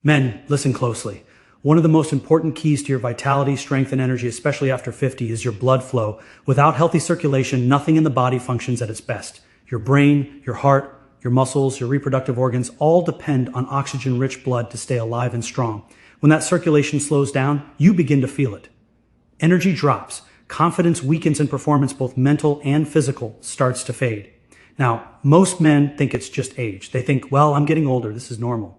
Men, listen closely. One of the most important keys to your vitality, strength, and energy, especially after 50, is your blood flow. Without healthy circulation, nothing in the body functions at its best. Your brain, your heart, your muscles, your reproductive organs all depend on oxygen-rich blood to stay alive and strong. When that circulation slows down, you begin to feel it. Energy drops, confidence weakens, and performance, both mental and physical, starts to fade. Now, most men think it's just age. They think, well, I'm getting older, this is normal.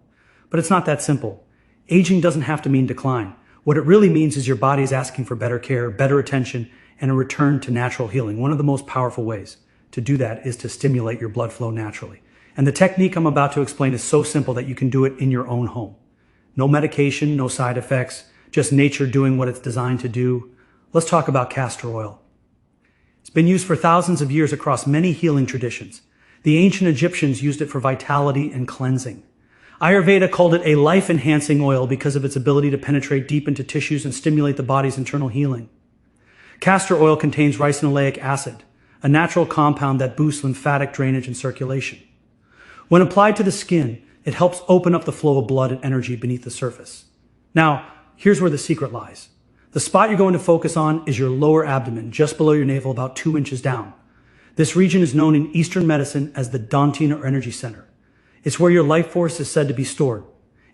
But it's not that simple. Aging doesn't have to mean decline. What it really means is your body is asking for better care, better attention, and a return to natural healing. One of the most powerful ways to do that is to stimulate your blood flow naturally. And the technique I'm about to explain is so simple that you can do it in your own home. No medication, no side effects, just nature doing what it's designed to do. Let's talk about castor oil. It's been used for thousands of years across many healing traditions. The ancient Egyptians used it for vitality and cleansing. Ayurveda called it a life-enhancing oil because of its ability to penetrate deep into tissues and stimulate the body's internal healing. Castor oil contains ricinoleic acid, a natural compound that boosts lymphatic drainage and circulation. When applied to the skin, it helps open up the flow of blood and energy beneath the surface. Now, here's where the secret lies. The spot you're going to focus on is your lower abdomen, just below your navel, about 2 inches down. This region is known in Eastern medicine as the Dantian or energy center. It's where your life force is said to be stored.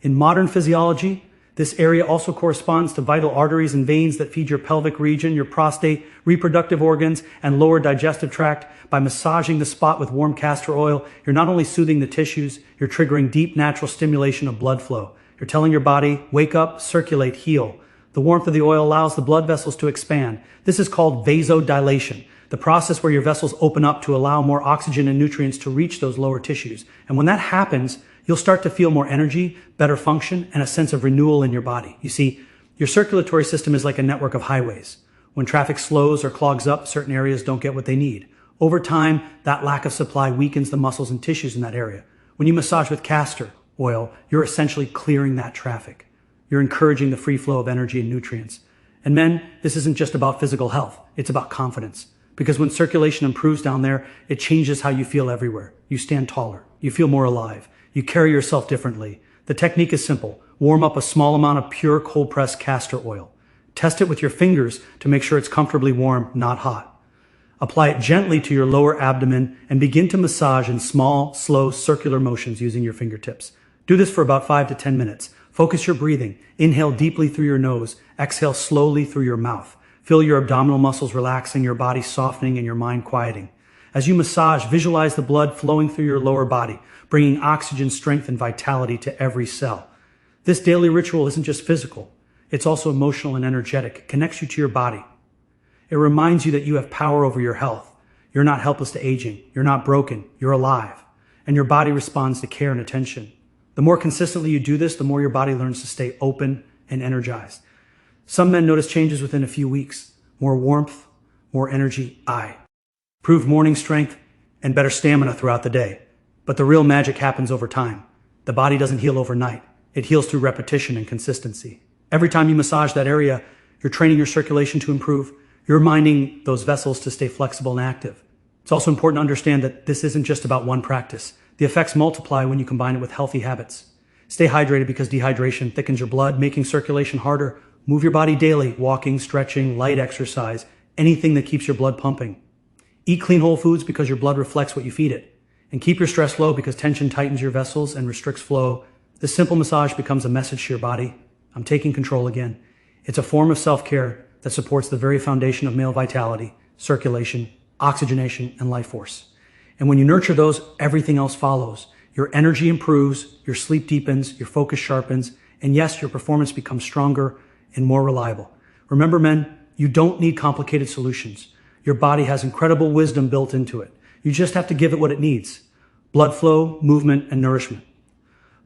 In modern physiology, this area also corresponds to vital arteries and veins that feed your pelvic region, your prostate, reproductive organs, and lower digestive tract. By massaging the spot with warm castor oil, you're not only soothing the tissues, you're triggering deep natural stimulation of blood flow. You're telling your body, wake up, circulate, heal. The warmth of the oil allows the blood vessels to expand. This is called vasodilation, the process where your vessels open up to allow more oxygen and nutrients to reach those lower tissues. And when that happens, you'll start to feel more energy, better function, and a sense of renewal in your body. You see, your circulatory system is like a network of highways. When traffic slows or clogs up, certain areas don't get what they need. Over time, that lack of supply weakens the muscles and tissues in that area. When you massage with castor oil, you're essentially clearing that traffic. You're encouraging the free flow of energy and nutrients. And men, this isn't just about physical health. It's about confidence. Because when circulation improves down there, it changes how you feel everywhere. You stand taller. You feel more alive. You carry yourself differently. The technique is simple. Warm up a small amount of pure cold-pressed castor oil. Test it with your fingers to make sure it's comfortably warm, not hot. Apply it gently to your lower abdomen and begin to massage in small, slow, circular motions using your fingertips. Do this for about 5 to 10 minutes. Focus your breathing. Inhale deeply through your nose. Exhale slowly through your mouth. Feel your abdominal muscles relaxing, your body softening, and your mind quieting. As you massage, visualize the blood flowing through your lower body, bringing oxygen, strength, and vitality to every cell. This daily ritual isn't just physical. It's also emotional and energetic. It connects you to your body. It reminds you that you have power over your health. You're not helpless to aging. You're not broken. You're alive. And your body responds to care and attention. The more consistently you do this, the more your body learns to stay open and energized. Some men notice changes within a few weeks. More warmth, more energy, improved morning strength, and better stamina throughout the day. But the real magic happens over time. The body doesn't heal overnight. It heals through repetition and consistency. Every time you massage that area, you're training your circulation to improve. You're reminding those vessels to stay flexible and active. It's also important to understand that this isn't just about one practice. The effects multiply when you combine it with healthy habits. Stay hydrated because dehydration thickens your blood, making circulation harder. Move your body daily, walking, stretching, light exercise, anything that keeps your blood pumping. Eat clean whole foods because your blood reflects what you feed it. And keep your stress low because tension tightens your vessels and restricts flow. This simple massage becomes a message to your body. I'm taking control again. It's a form of self-care that supports the very foundation of male vitality, circulation, oxygenation, and life force. And when you nurture those, everything else follows. Your energy improves, your sleep deepens, your focus sharpens, and yes, your performance becomes stronger and more reliable. Remember, men, you don't need complicated solutions. Your body has incredible wisdom built into it. You just have to give it what it needs: blood flow, movement, and nourishment.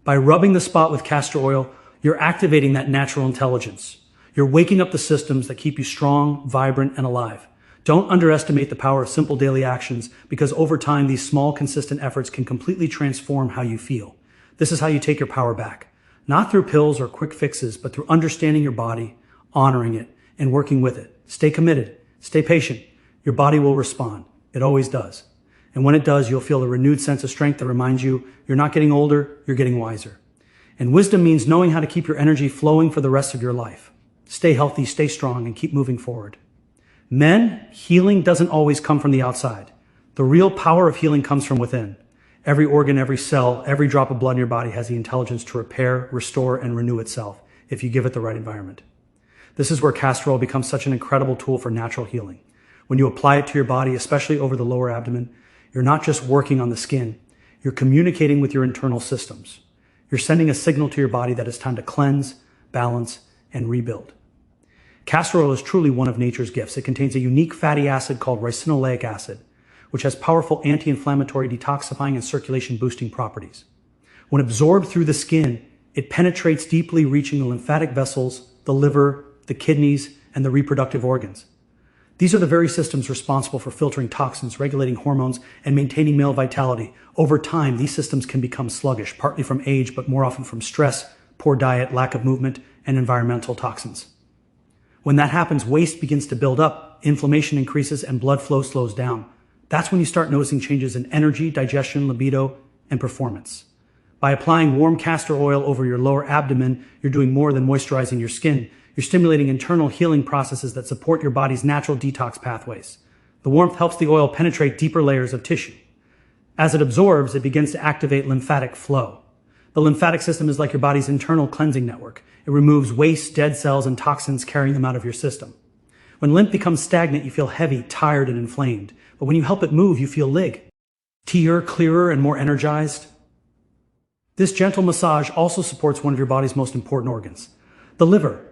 By rubbing the spot with castor oil, you're activating that natural intelligence. You're waking up the systems that keep you strong, vibrant, and alive. Don't underestimate the power of simple daily actions, because over time, these small, consistent efforts can completely transform how you feel. This is how you take your power back. Not through pills or quick fixes, but through understanding your body, honoring it, and working with it. Stay committed. Stay patient. Your body will respond. It always does. And when it does, you'll feel a renewed sense of strength that reminds you you're not getting older, you're getting wiser. And wisdom means knowing how to keep your energy flowing for the rest of your life. Stay healthy, stay strong, and keep moving forward. Men, healing doesn't always come from the outside. The real power of healing comes from within. Every organ, every cell, every drop of blood in your body has the intelligence to repair, restore, and renew itself if you give it the right environment. This is where castor oil becomes such an incredible tool for natural healing. When you apply it to your body, especially over the lower abdomen, you're not just working on the skin, you're communicating with your internal systems. You're sending a signal to your body that it's time to cleanse, balance, and rebuild. Castor oil is truly one of nature's gifts. It contains a unique fatty acid called ricinoleic acid, which has powerful anti-inflammatory, detoxifying, and circulation-boosting properties. When absorbed through the skin, it penetrates deeply, reaching the lymphatic vessels, the liver, the kidneys, and the reproductive organs. These are the very systems responsible for filtering toxins, regulating hormones, and maintaining male vitality. Over time, these systems can become sluggish, partly from age, but more often from stress, poor diet, lack of movement, and environmental toxins. When that happens, waste begins to build up, inflammation increases, and blood flow slows down. That's when you start noticing changes in energy, digestion, libido, and performance. By applying warm castor oil over your lower abdomen, you're doing more than moisturizing your skin. You're stimulating internal healing processes that support your body's natural detox pathways. The warmth helps the oil penetrate deeper layers of tissue. As it absorbs, it begins to activate lymphatic flow. The lymphatic system is like your body's internal cleansing network. It removes waste, dead cells, and toxins, carrying them out of your system. When lymph becomes stagnant, you feel heavy, tired, and inflamed. But when you help it move, you feel lighter, clearer, and more energized. This gentle massage also supports one of your body's most important organs, the liver.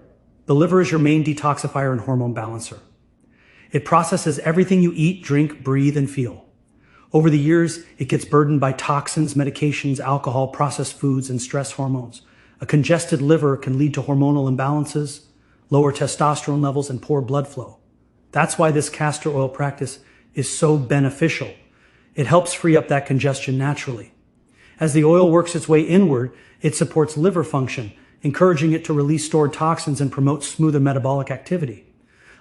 The liver is your main detoxifier and hormone balancer. It processes everything you eat, drink, breathe, and feel. Over the years, it gets burdened by toxins, medications, alcohol, processed foods, and stress hormones. A congested liver can lead to hormonal imbalances, lower testosterone levels, and poor blood flow. That's why this castor oil practice is so beneficial. It helps free up that congestion naturally. As the oil works its way inward, it supports liver function, encouraging it to release stored toxins and promote smoother metabolic activity.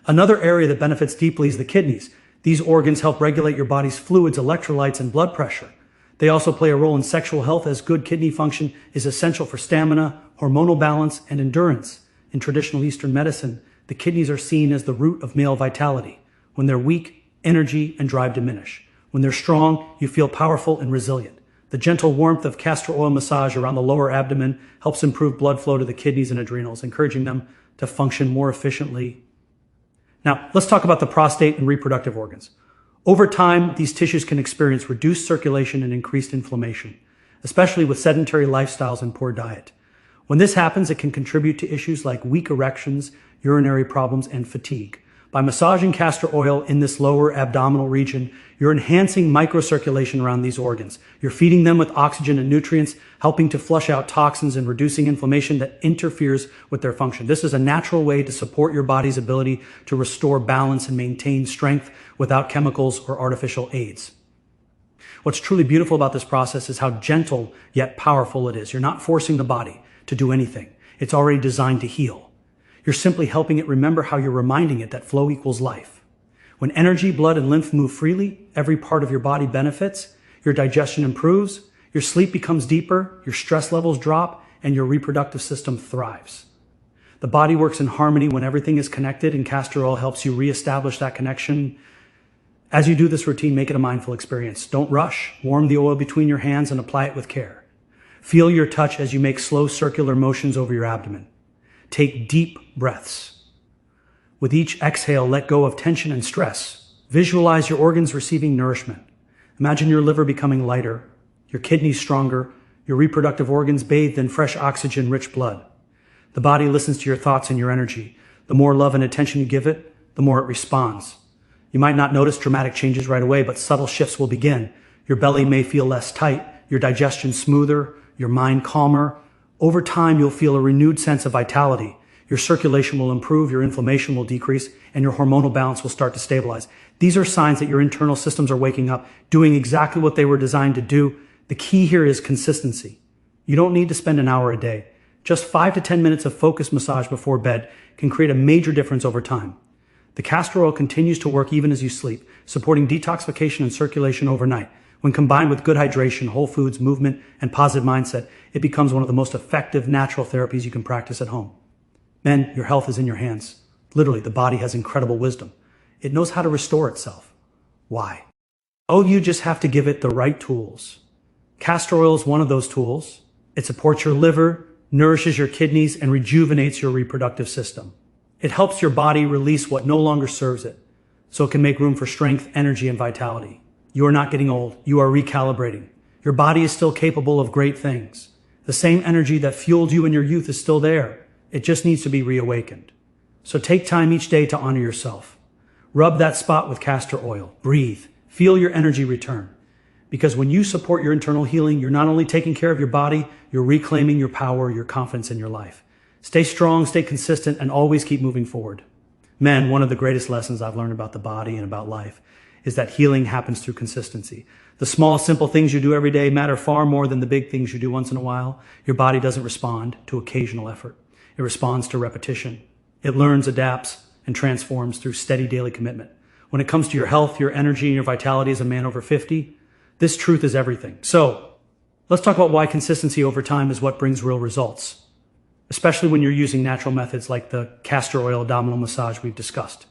Another area that benefits deeply is the kidneys. These organs help regulate your body's fluids, electrolytes, and blood pressure. They also play a role in sexual health, as good kidney function is essential for stamina, hormonal balance, and endurance. In traditional Eastern medicine, the kidneys are seen as the root of male vitality. When they're weak, energy and drive diminish. When they're strong, you feel powerful and resilient. The gentle warmth of castor oil massage around the lower abdomen helps improve blood flow to the kidneys and adrenals, encouraging them to function more efficiently. Now, let's talk about the prostate and reproductive organs. Over time, these tissues can experience reduced circulation and increased inflammation, especially with sedentary lifestyles and poor diet. When this happens, it can contribute to issues like weak erections, urinary problems, and fatigue. By massaging castor oil in this lower abdominal region, you're enhancing microcirculation around these organs. You're feeding them with oxygen and nutrients, helping to flush out toxins and reducing inflammation that interferes with their function. This is a natural way to support your body's ability to restore balance and maintain strength without chemicals or artificial aids. What's truly beautiful about this process is how gentle yet powerful it is. You're not forcing the body to do anything. It's already designed to heal. You're simply helping it remember how you're reminding it that flow equals life. When energy, blood, and lymph move freely, every part of your body benefits, your digestion improves, your sleep becomes deeper, your stress levels drop, and your reproductive system thrives. The body works in harmony when everything is connected, and castor oil helps you reestablish that connection. As you do this routine, make it a mindful experience. Don't rush. Warm the oil between your hands and apply it with care. Feel your touch as you make slow circular motions over your abdomen. Take deep breaths. With each exhale, let go of tension and stress. Visualize your organs receiving nourishment. Imagine your liver becoming lighter, your kidneys stronger, your reproductive organs bathed in fresh oxygen-rich blood. The body listens to your thoughts and your energy. The more love and attention you give it, the more it responds. You might not notice dramatic changes right away, but subtle shifts will begin. Your belly may feel less tight, your digestion smoother, your mind calmer. Over time, you'll feel a renewed sense of vitality. Your circulation will improve, your inflammation will decrease, and your hormonal balance will start to stabilize. These are signs that your internal systems are waking up, doing exactly what they were designed to do. The key here is consistency. You don't need to spend an hour a day. Just 5 to 10 minutes of focused massage before bed can create a major difference over time. The castor oil continues to work even as you sleep, supporting detoxification and circulation overnight. When combined with good hydration, whole foods, movement, and positive mindset, it becomes one of the most effective natural therapies you can practice at home. Men, your health is in your hands. Literally, the body has incredible wisdom. It knows how to restore itself. Why? Oh, you just have to give it the right tools. Castor oil is one of those tools. It supports your liver, nourishes your kidneys, and rejuvenates your reproductive system. It helps your body release what no longer serves it, so it can make room for strength, energy, and vitality. You are not getting old. You are recalibrating. Your body is still capable of great things. The same energy that fueled you in your youth is still there. It just needs to be reawakened. So take time each day to honor yourself. Rub that spot with castor oil. Breathe. Feel your energy return. Because when you support your internal healing, you're not only taking care of your body, you're reclaiming your power, your confidence in your life. Stay strong, stay consistent, and always keep moving forward. Men, one of the greatest lessons I've learned about the body and about life is that healing happens through consistency. The small, simple things you do every day matter far more than the big things you do once in a while. Your body doesn't respond to occasional effort. It responds to repetition. It learns, adapts, and transforms through steady daily commitment. When it comes to your health, your energy, and your vitality as a man over 50, this truth is everything. So, let's talk about why consistency over time is what brings real results, especially when you're using natural methods like the castor oil abdominal massage we've discussed.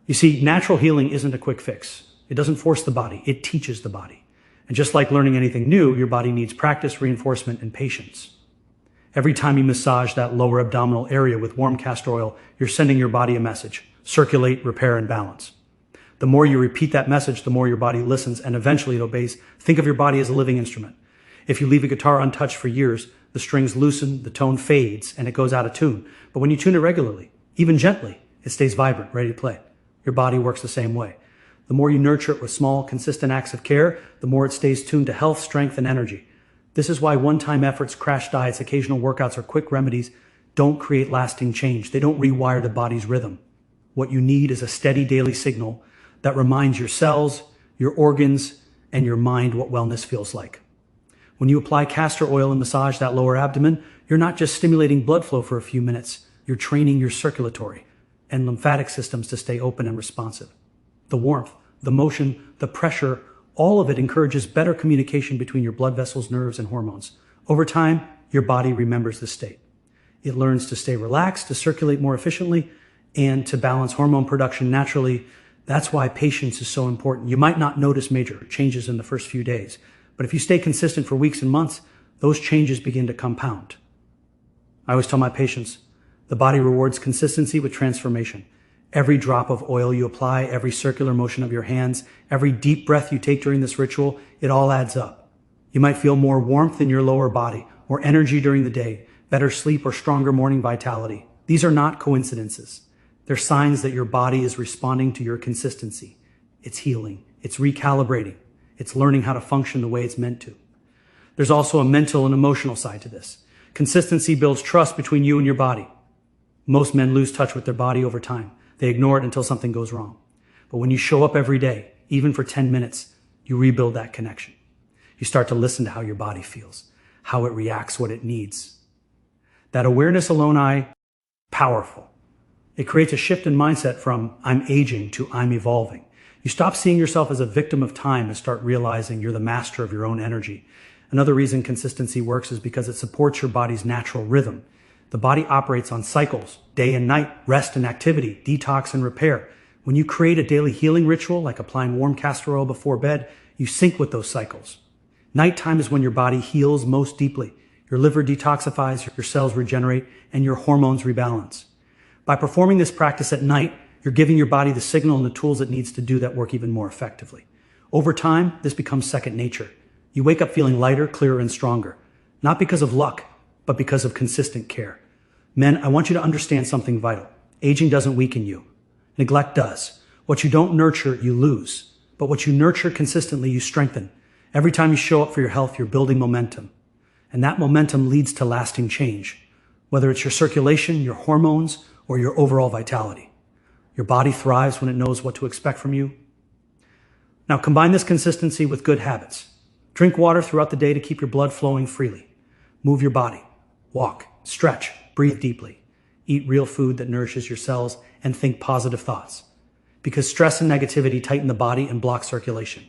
You see, natural healing isn't a quick fix. It doesn't force the body, it teaches the body. And just like learning anything new, your body needs practice, reinforcement, and patience. Every time you massage that lower abdominal area with warm castor oil, you're sending your body a message: circulate, repair, and balance. The more you repeat that message, the more your body listens, and eventually it obeys. Think of your body as a living instrument. If you leave a guitar untouched for years, the strings loosen, the tone fades, and it goes out of tune. But when you tune it regularly, even gently, it stays vibrant, ready to play. Your body works the same way. The more you nurture it with small, consistent acts of care, the more it stays tuned to health, strength, and energy. This is why one-time efforts, crash diets, occasional workouts, or quick remedies don't create lasting change. They don't rewire the body's rhythm. What you need is a steady daily signal that reminds your cells, your organs, and your mind what wellness feels like. When you apply castor oil and massage that lower abdomen, you're not just stimulating blood flow for a few minutes, you're training your circulatory and lymphatic systems to stay open and responsive. The warmth, the motion, the pressure, all of it encourages better communication between your blood vessels, nerves, and hormones. Over time, your body remembers this state. It learns to stay relaxed, to circulate more efficiently, and to balance hormone production naturally. That's why patience is so important. You might not notice major changes in the first few days, but if you stay consistent for weeks and months, those changes begin to compound. I always tell my patients, the body rewards consistency with transformation. Every drop of oil you apply, every circular motion of your hands, every deep breath you take during this ritual, it all adds up. You might feel more warmth in your lower body, more energy during the day, better sleep, or stronger morning vitality. These are not coincidences. They're signs that your body is responding to your consistency. It's healing. It's recalibrating. It's learning how to function the way it's meant to. There's also a mental and emotional side to this. Consistency builds trust between you and your body. Most men lose touch with their body over time. They ignore it until something goes wrong. But when you show up every day, even for 10 minutes, you rebuild that connection. You start to listen to how your body feels, how it reacts, what it needs. That awareness alone, powerful. It creates a shift in mindset from I'm aging to I'm evolving. You stop seeing yourself as a victim of time and start realizing you're the master of your own energy. Another reason consistency works is because it supports your body's natural rhythm. The body operates on cycles, day and night, rest and activity, detox and repair. When you create a daily healing ritual, like applying warm castor oil before bed, you sync with those cycles. Nighttime is when your body heals most deeply. Your liver detoxifies, your cells regenerate, and your hormones rebalance. By performing this practice at night, you're giving your body the signal and the tools it needs to do that work even more effectively. Over time, this becomes second nature. You wake up feeling lighter, clearer, and stronger. Not because of luck, but because of consistent care. Men, I want you to understand something vital. Aging doesn't weaken you. Neglect does. What you don't nurture, you lose. But what you nurture consistently, you strengthen. Every time you show up for your health, you're building momentum. And that momentum leads to lasting change, whether it's your circulation, your hormones, or your overall vitality. Your body thrives when it knows what to expect from you. Now combine this consistency with good habits. Drink water throughout the day to keep your blood flowing freely. Move your body. Walk, stretch, breathe deeply. Eat real food that nourishes your cells and think positive thoughts. Because stress and negativity tighten the body and block circulation.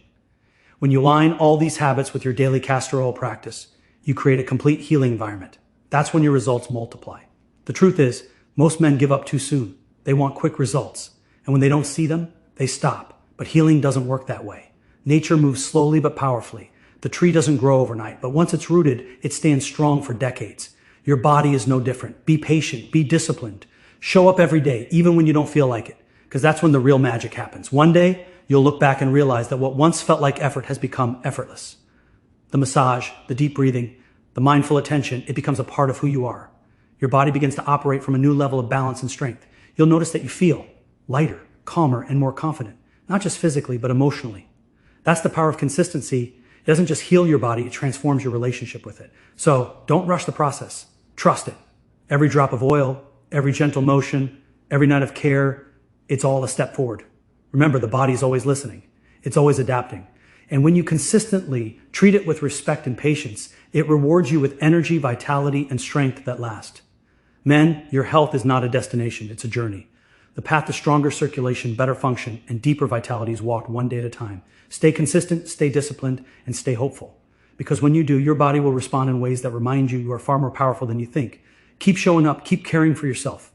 When you align all these habits with your daily castor oil practice, you create a complete healing environment. That's when your results multiply. The truth is, most men give up too soon. They want quick results. And when they don't see them, they stop. But healing doesn't work that way. Nature moves slowly but powerfully. The tree doesn't grow overnight, but once it's rooted, it stands strong for decades. Your body is no different. Be patient, be disciplined. Show up every day, even when you don't feel like it, because that's when the real magic happens. One day, you'll look back and realize that what once felt like effort has become effortless. The massage, the deep breathing, the mindful attention, it becomes a part of who you are. Your body begins to operate from a new level of balance and strength. You'll notice that you feel lighter, calmer, and more confident, not just physically, but emotionally. That's the power of consistency. It doesn't just heal your body, it transforms your relationship with it. So don't rush the process. Trust it. Every drop of oil, every gentle motion, every night of care, it's all a step forward. Remember, the body is always listening. It's always adapting. And when you consistently treat it with respect and patience, it rewards you with energy, vitality, and strength that last. Men, your health is not a destination, it's a journey. The path to stronger circulation, better function, and deeper vitality is walked one day at a time. Stay consistent, stay disciplined, and stay hopeful. Because when you do, your body will respond in ways that remind you you are far more powerful than you think. Keep showing up, keep caring for yourself.